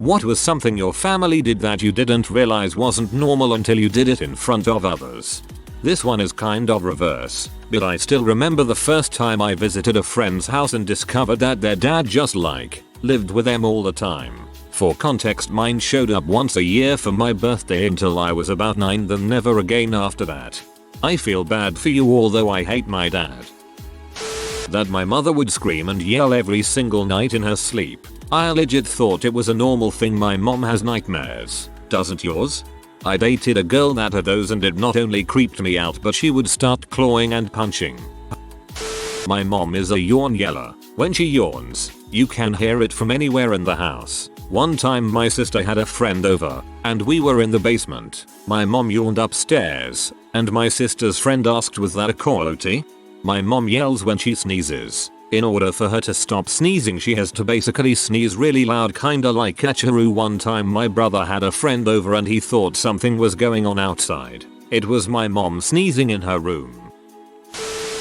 What was something your family did that you didn't realize wasn't normal until you did it in front of others? This one is kind of reverse, but I still remember the first time I visited a friend's house and discovered that their dad just lived with them all the time. For context, mine showed up once a year for my birthday until I was about 9, then never again after that. I feel bad for you, although I hate my dad. That my mother would scream and yell every single night in her sleep. I legit thought it was a normal thing. My mom has nightmares. Doesn't yours? I dated a girl that had those, and it not only creeped me out, but she would start clawing and punching. My mom is a yawn yeller. When she yawns, you can hear it from anywhere in the house. One time my sister had a friend over, and we were in the basement. My mom yawned upstairs, and my sister's friend asked, "Was that a coyote?" My mom yells when she sneezes. In order for her to stop sneezing, she has to basically sneeze really loud, kinda like Catcheroo. One time my brother had a friend over and he thought something was going on outside. It was my mom sneezing in her room.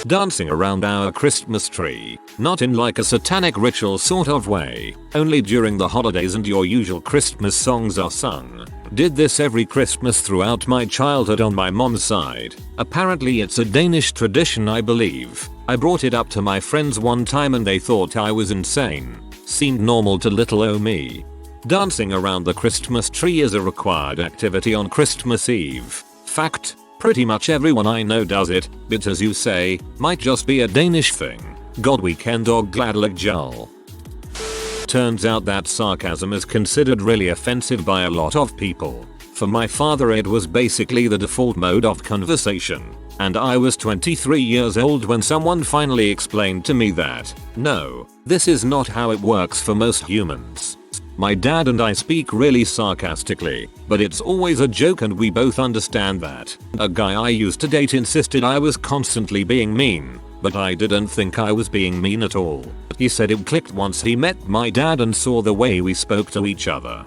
Dancing around our Christmas tree, not in like a satanic ritual sort of way, only during the holidays and your usual Christmas songs are sung. Did this every Christmas throughout my childhood on my mom's side. Apparently it's a Danish tradition, I believe. I brought it up to my friends one time and they thought I was insane. Seemed normal to little o' me. Dancing around the Christmas tree is a required activity on Christmas Eve. Fact. Pretty much everyone I know does it, but as you say, might just be a Danish thing. God weekend or gladelig jul. Turns out that sarcasm is considered really offensive by a lot of people. For my father it was basically the default mode of conversation. And I was 23 years old when someone finally explained to me that, no, this is not how it works for most humans. My dad and I speak really sarcastically, but it's always a joke and we both understand that. A guy I used to date insisted I was constantly being mean, but I didn't think I was being mean at all. He said it clicked once he met my dad and saw the way we spoke to each other.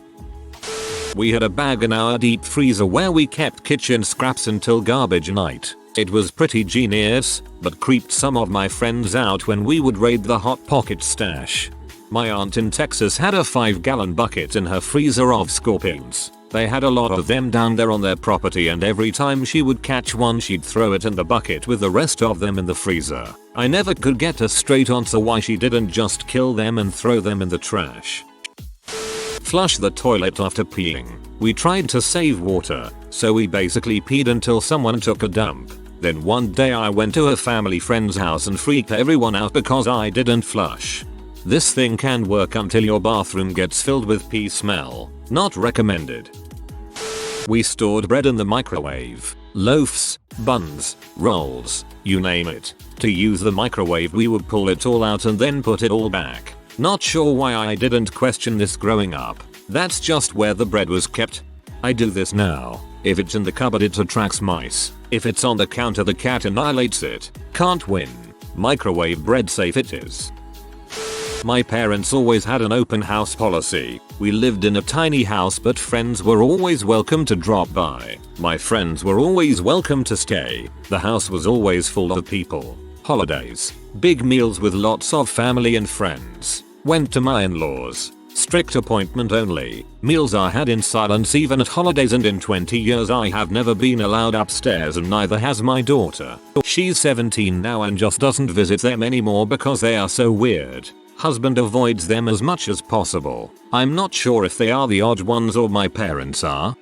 We had a bag in our deep freezer where we kept kitchen scraps until garbage night. It was pretty genius, but creeped some of my friends out when we would raid the Hot Pocket stash. My aunt in Texas had a 5-gallon bucket in her freezer of scorpions. They had a lot of them down there on their property, and every time she would catch one she'd throw it in the bucket with the rest of them in the freezer. I never could get a straight answer why she didn't just kill them and throw them in the trash. Flush the toilet after peeing. We tried to save water, so we basically peed until someone took a dump. Then one day I went to a family friend's house and freaked everyone out because I didn't flush. This thing can work until your bathroom gets filled with pee smell. Not recommended. We stored bread in the microwave. Loaves, buns, rolls, you name it. To use the microwave we would pull it all out and then put it all back. Not sure why I didn't question this growing up. That's just where the bread was kept. I do this now. If it's in the cupboard it attracts mice. If it's on the counter the cat annihilates it. Can't win. Microwave bread safe it is. My parents always had an open house policy. We lived in a tiny house but friends were always welcome to drop by. My friends were always welcome to stay. The house was always full of people. Holidays. Big meals with lots of family and friends. Went to my in-laws. Strict appointment only. Meals are had in silence even at holidays, and in 20 years I have never been allowed upstairs, and neither has my daughter. She's 17 now and just doesn't visit them anymore because they are so weird. Husband avoids them as much as possible. I'm not sure if they are the odd ones or my parents are.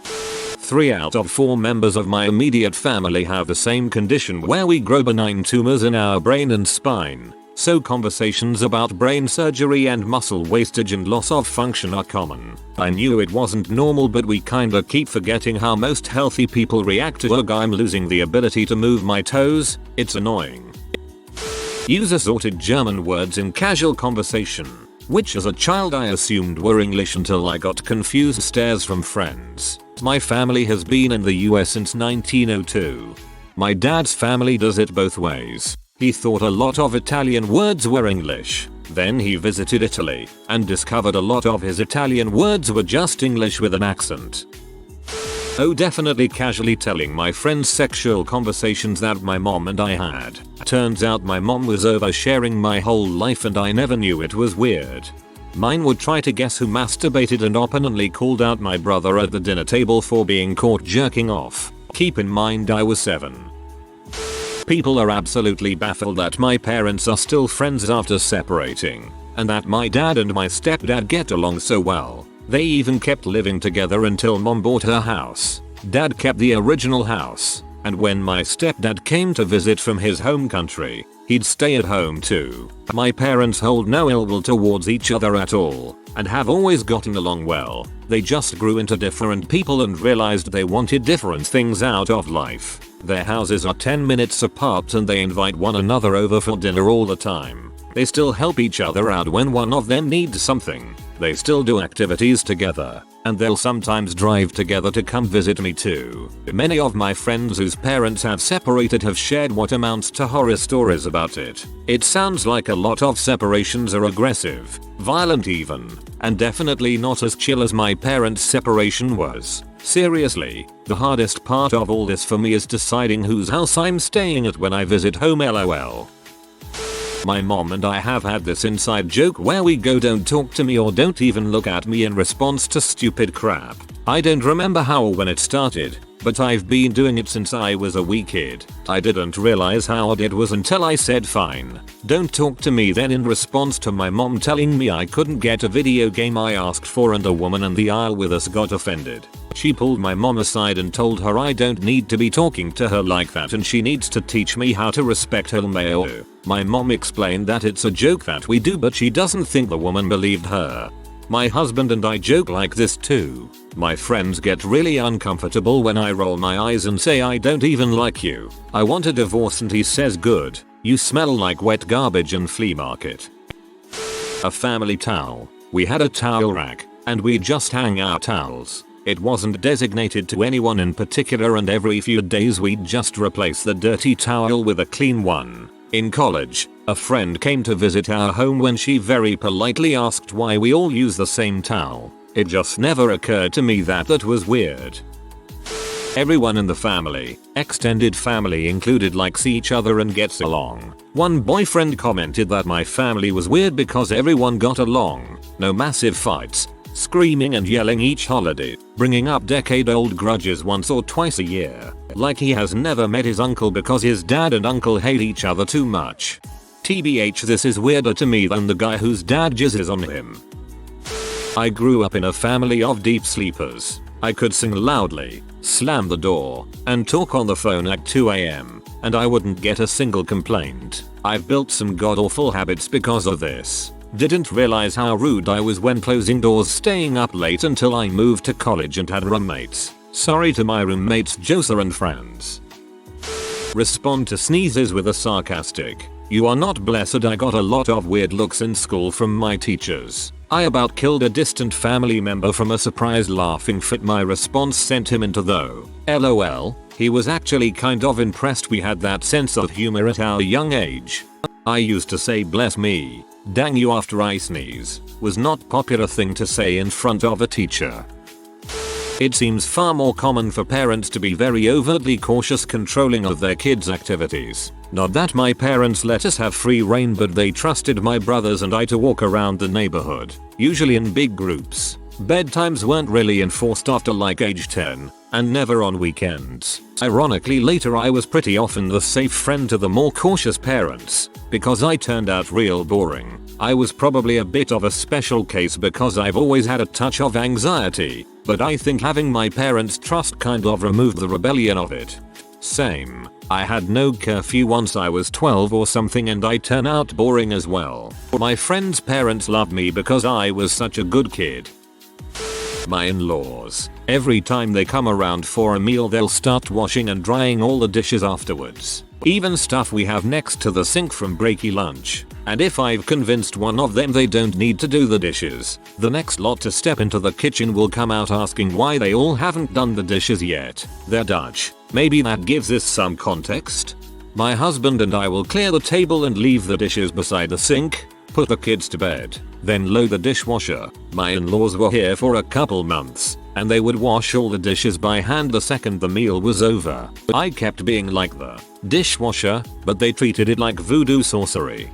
3 out of 4 members of my immediate family have the same condition where we grow benign tumors in our brain and spine. So conversations about brain surgery and muscle wastage and loss of function are common. I knew it wasn't normal, but we kinda keep forgetting how most healthy people react to I'm losing the ability to move my toes. It's annoying. Use assorted German words in casual conversation, which as a child I assumed were English until I got confused stares from friends. My family has been in the US since 1902. My dad's family does it both ways. He thought a lot of Italian words were English. Then he visited Italy and discovered a lot of his Italian words were just English with an accent. Oh, definitely casually telling my friends sexual conversations that my mom and I had. Turns out my mom was oversharing my whole life and I never knew it was weird. Mine would try to guess who masturbated and openly called out my brother at the dinner table for being caught jerking off. Keep in mind I was 7. People are absolutely baffled that my parents are still friends after separating, and that my dad and my stepdad get along so well. They even kept living together until mom bought her house. Dad kept the original house, and when my stepdad came to visit from his home country, he'd stay at home too. My parents hold no ill will towards each other at all, and have always gotten along well. They just grew into different people and realized they wanted different things out of life. Their houses are 10 minutes apart and they invite one another over for dinner all the time. They still help each other out when one of them needs something. They still do activities together, and they'll sometimes drive together to come visit me too. Many of my friends whose parents have separated have shared what amounts to horror stories about it. It sounds like a lot of separations are aggressive, violent even, and definitely not as chill as my parents' separation was. Seriously, the hardest part of all this for me is deciding whose house I'm staying at when I visit home, lol. My mom and I have had this inside joke where we go don't talk to me or don't even look at me in response to stupid crap. I don't remember how or when it started, but I've been doing it since I was a wee kid. I didn't realize how odd it was until I said fine, don't talk to me then in response to my mom telling me I couldn't get a video game I asked for and a woman in the aisle with us got offended. She pulled my mom aside and told her I don't need to be talking to her like that and she needs to teach me how to respect her male. My mom explained that it's a joke that we do but she doesn't think the woman believed her. My husband and I joke like this too. My friends get really uncomfortable when I roll my eyes and say I don't even like you. I want a divorce and he says good. You smell like wet garbage and flea market. A family towel. We had a towel rack and we just hang our towels. It wasn't designated to anyone in particular and every few days we'd just replace the dirty towel with a clean one. In college, a friend came to visit our home when she very politely asked why we all use the same towel. It just never occurred to me that that was weird. Everyone in the family, extended family included, likes each other and gets along. One boyfriend commented that my family was weird because everyone got along. No massive fights, screaming and yelling each holiday, bringing up decade-old grudges once or twice a year. Like he has never met his uncle because his dad and uncle hate each other too much. TBH, this is weirder to me than the guy whose dad jizzes on him. I grew up in a family of deep sleepers. I could sing loudly, slam the door, and talk on the phone at 2 AM, and I wouldn't get a single complaint. I've built some god-awful habits because of this. Didn't realize how rude I was when closing doors, staying up late until I moved to college and had roommates. Sorry to my roommates Josa and friends. Respond to sneezes with a sarcastic, "You are not blessed." I got a lot of weird looks in school from my teachers. I about killed a distant family member from a surprise laughing fit. My response sent him into though. LOL, he was actually kind of impressed we had that sense of humor at our young age. I used to say bless me, dang you after I sneeze, was not popular thing to say in front of a teacher. It seems far more common for parents to be very overtly cautious, controlling of their kids' activities. Not that my parents let us have free rein, but they trusted my brothers and I to walk around the neighborhood, usually in big groups. Bedtimes weren't really enforced after like age 10, and never on weekends. Ironically, later I was pretty often the safe friend to the more cautious parents, because I turned out real boring. I was probably a bit of a special case because I've always had a touch of anxiety, but I think having my parents' trust kind of removed the rebellion of it. Same. I had no curfew once I was 12 or something and I turn out boring as well. My friends' parents loved me because I was such a good kid. My in-laws. Every time they come around for a meal they'll start washing and drying all the dishes afterwards. Even stuff we have next to the sink from breaky lunch. And if I've convinced one of them they don't need to do the dishes, the next lot to step into the kitchen will come out asking why they all haven't done the dishes yet. They're Dutch. Maybe that gives this some context. My husband and I will clear the table and leave the dishes beside the sink, put the kids to bed, then load the dishwasher. My in-laws were here for a couple months, and they would wash all the dishes by hand the second the meal was over. I kept being like the dishwasher, but they treated it like voodoo sorcery.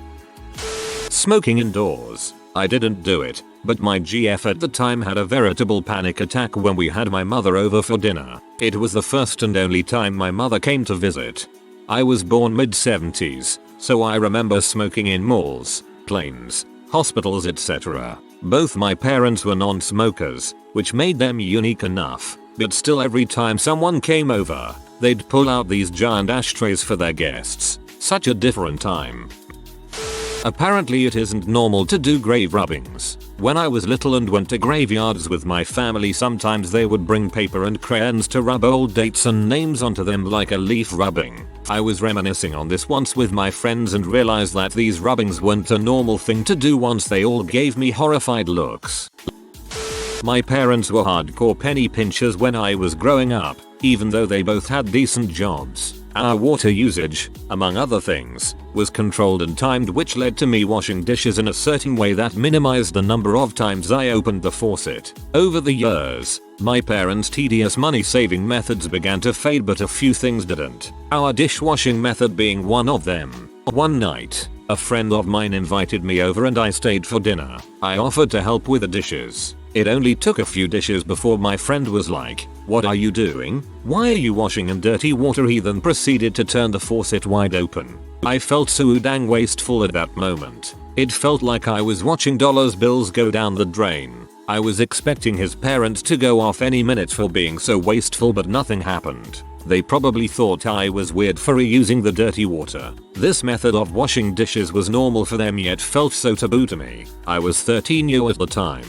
Smoking indoors. I didn't do it, but my GF at the time had a veritable panic attack when we had my mother over for dinner. It was the first and only time my mother came to visit. I was born mid-70s, so I remember smoking in malls, planes, hospitals, etc. Both my parents were non-smokers, which made them unique enough, but still every time someone came over, they'd pull out these giant ashtrays for their guests. Such a different time. Apparently it isn't normal to do grave rubbings. When I was little and went to graveyards with my family, sometimes they would bring paper and crayons to rub old dates and names onto them like a leaf rubbing. I was reminiscing on this once with my friends and realized that these rubbings weren't a normal thing to do once they all gave me horrified looks. My parents were hardcore penny pinchers when I was growing up, even though they both had decent jobs. Our water usage, among other things, was controlled and timed, which led to me washing dishes in a certain way that minimized the number of times I opened the faucet. Over the years, my parents' tedious money-saving methods began to fade, but a few things didn't. Our dishwashing method being one of them. One night, a friend of mine invited me over and I stayed for dinner. I offered to help with the dishes. It only took a few dishes before my friend was like, "What are you doing? Why are you washing in dirty water?" He then proceeded to turn the faucet wide open. I felt so dang wasteful at that moment. It felt like I was watching dollar bills go down the drain. I was expecting his parents to go off any minute for being so wasteful, but nothing happened. They probably thought I was weird for reusing the dirty water. This method of washing dishes was normal for them, yet felt so taboo to me. I was 13 years at the time.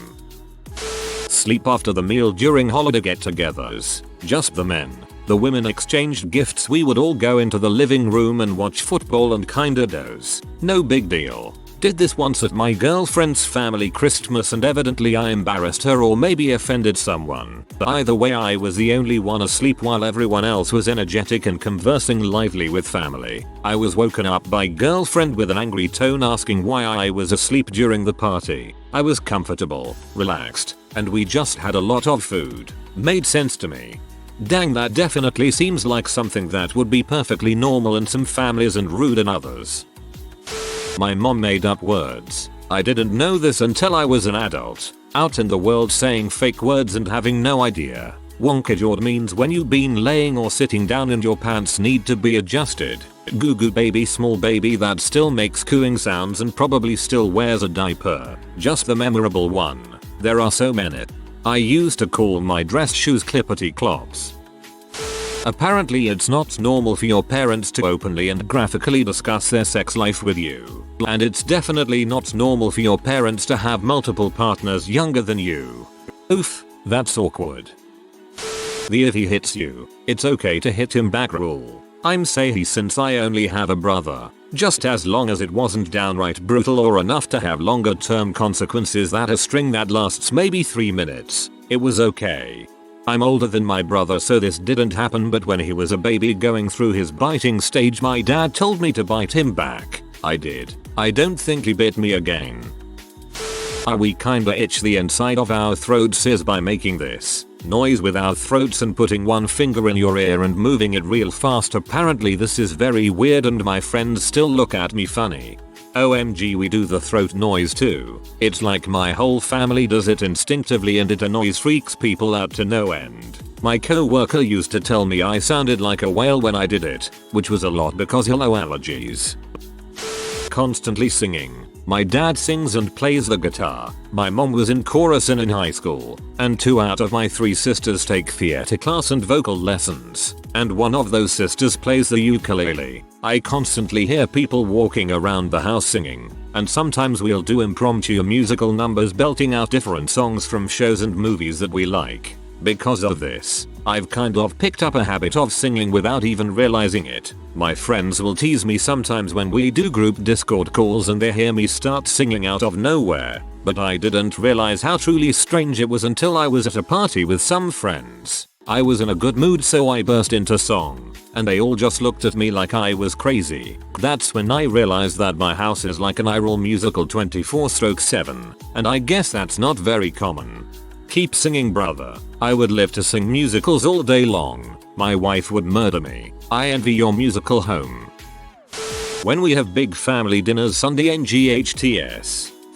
Sleep after the meal during holiday get-togethers. Just the men. The women exchanged gifts. We would all go into the living room and watch football and kinda doze. No big deal. Did this once at my girlfriend's family Christmas, and evidently I embarrassed her or maybe offended someone. But either way, I was the only one asleep while everyone else was energetic and conversing lively with family. I was woken up by girlfriend with an angry tone asking why I was asleep during the party. I was comfortable, relaxed, and we just had a lot of food. Made sense to me. Dang, that definitely seems like something that would be perfectly normal in some families and rude in others. My mom made up words. I didn't know this until I was an adult, out in the world saying fake words and having no idea. Wonkajawed means when you've been laying or sitting down and your pants need to be adjusted. Goo goo baby, small baby that still makes cooing sounds and probably still wears a diaper. Just the memorable one. There are so many. I used to call my dress shoes clippity clops. Apparently it's not normal for your parents to openly and graphically discuss their sex life with you. And it's definitely not normal for your parents to have multiple partners younger than you. Oof, that's awkward. The if he hits you, it's okay to hit him back rule. I'm saying since I only have a brother. Just as long as it wasn't downright brutal or enough to have longer term consequences that a string that lasts maybe 3 minutes, it was okay. I'm older than my brother, so this didn't happen, but when he was a baby going through his biting stage, my dad told me to bite him back. I did. I don't think he bit me again. We kinda itch the inside of our throats is by making this noise with our throats and putting one finger in your ear and moving it real fast. Apparently this is very weird and my friends still look at me funny. OMG, we do the throat noise too. It's like my whole family does it instinctively and it annoys freaks people out to no end. My co-worker used to tell me I sounded like a whale when I did it, which was a lot because hello allergies. Constantly singing. My dad sings and plays the guitar. My mom was in chorus in high school, and 2 out of my 3 sisters take theater class and vocal lessons, and one of those sisters plays the ukulele. I constantly hear people walking around the house singing, and sometimes we'll do impromptu musical numbers belting out different songs from shows and movies that we like. Because of this, I've kind of picked up a habit of singing without even realizing it. My friends will tease me sometimes when we do group Discord calls and they hear me start singing out of nowhere, but I didn't realize how truly strange it was until I was at a party with some friends. I was in a good mood, so I burst into song, and they all just looked at me like I was crazy. That's when I realized that my house is like an IRL musical 24/7, and I guess that's not very common. Keep singing, brother. I would live to sing musicals all day long. My wife would murder me. I envy your musical home. When we have big family dinners Sunday NGHTS.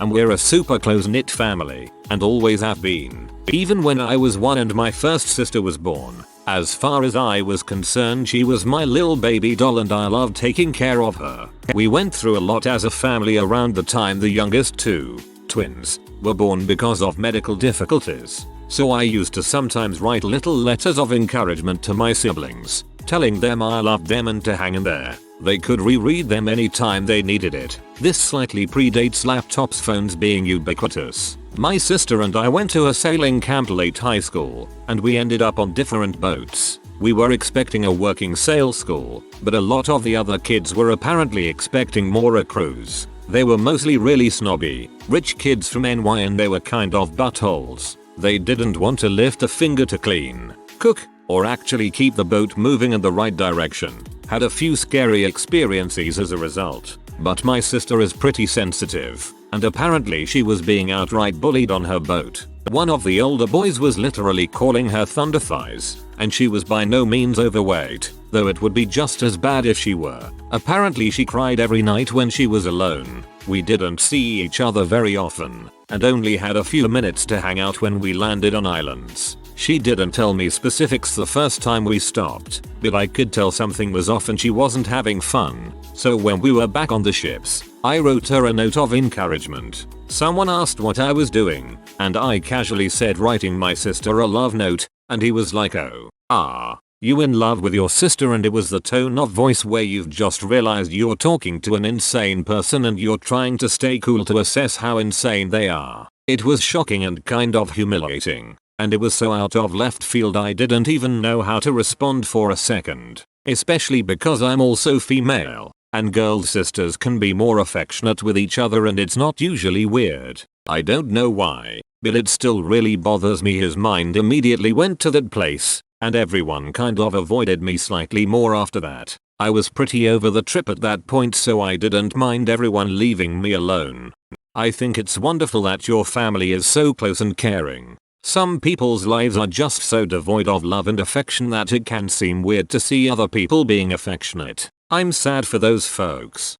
and we're a super close-knit family, and always have been. Even when I was 1 and my first sister was born, as far as I was concerned she was my little baby doll and I loved taking care of her. We went through a lot as a family around the time the youngest two, twins, were born because of medical difficulties. So I used to sometimes write little letters of encouragement to my siblings, telling them I loved them and to hang in there. They could reread them anytime they needed it. This slightly predates laptops, phones being ubiquitous. My sister and I went to a sailing camp late high school, and we ended up on different boats. We were expecting a working sail school, but a lot of the other kids were apparently expecting more a cruise. They were mostly really snobby, rich kids from NY and they were kind of buttholes. They didn't want to lift a finger to clean, cook, or actually keep the boat moving in the right direction. Had a few scary experiences as a result. But my sister is pretty sensitive, and apparently she was being outright bullied on her boat. One of the older boys was literally calling her thunder thighs, and she was by no means overweight, though it would be just as bad if she were. Apparently she cried every night when she was alone. We didn't see each other very often, and only had a few minutes to hang out when we landed on islands. She didn't tell me specifics the first time we stopped, but I could tell something was off and she wasn't having fun. So when we were back on the ships, I wrote her a note of encouragement. Someone asked what I was doing, and I casually said writing my sister a love note, and he was like, "Oh, you in love with your sister?" And it was the tone of voice where you've just realized you're talking to an insane person and you're trying to stay cool to assess how insane they are. It was shocking and kind of humiliating. And it was so out of left field I didn't even know how to respond for a second. Especially because I'm also female, and girl sisters can be more affectionate with each other and it's not usually weird. I don't know why, but it still really bothers me. His mind immediately went to that place, and everyone kind of avoided me slightly more after that. I was pretty over the trip at that point, so I didn't mind everyone leaving me alone. I think it's wonderful that your family is so close and caring. Some people's lives are just so devoid of love and affection that it can seem weird to see other people being affectionate. I'm sad for those folks.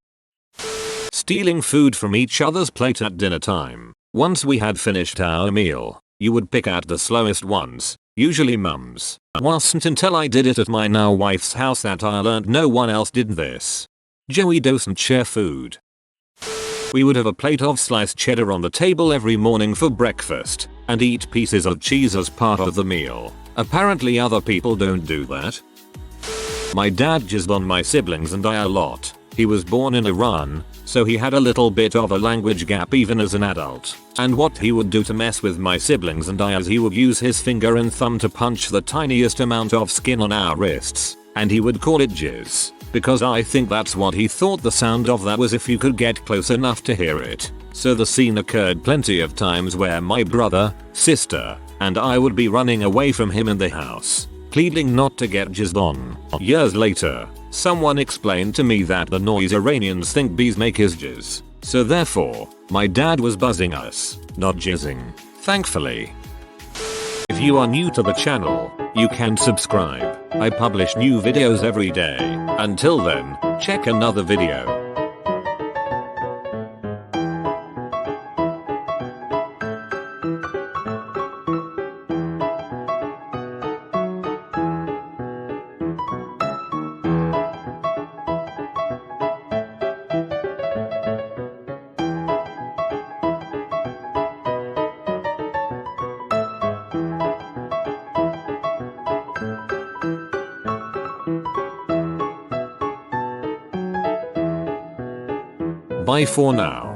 Stealing food from each other's plate at dinner time. Once we had finished our meal, you would pick out the slowest ones, usually mum's. It wasn't until I did it at my now wife's house that I learned no one else did this. Joey doesn't share food. We would have a plate of sliced cheddar on the table every morning for breakfast, and eat pieces of cheese as part of the meal. Apparently other people don't do that. My dad jizzed on my siblings and I a lot. He was born in Iran, so he had a little bit of a language gap even as an adult. And what he would do to mess with my siblings and I is he would use his finger and thumb to punch the tiniest amount of skin on our wrists, and he would call it jizz. Because I think that's what he thought the sound of that was if you could get close enough to hear it. So the scene occurred plenty of times where my brother, sister, and I would be running away from him in the house, pleading not to get jizzed on. Years later, someone explained to me that the noise Iranians think bees make is jizz. So therefore, my dad was buzzing us, not jizzing. Thankfully. If you are new to the channel, you can subscribe. I publish new videos every day. Until then, check another video. Bye for now.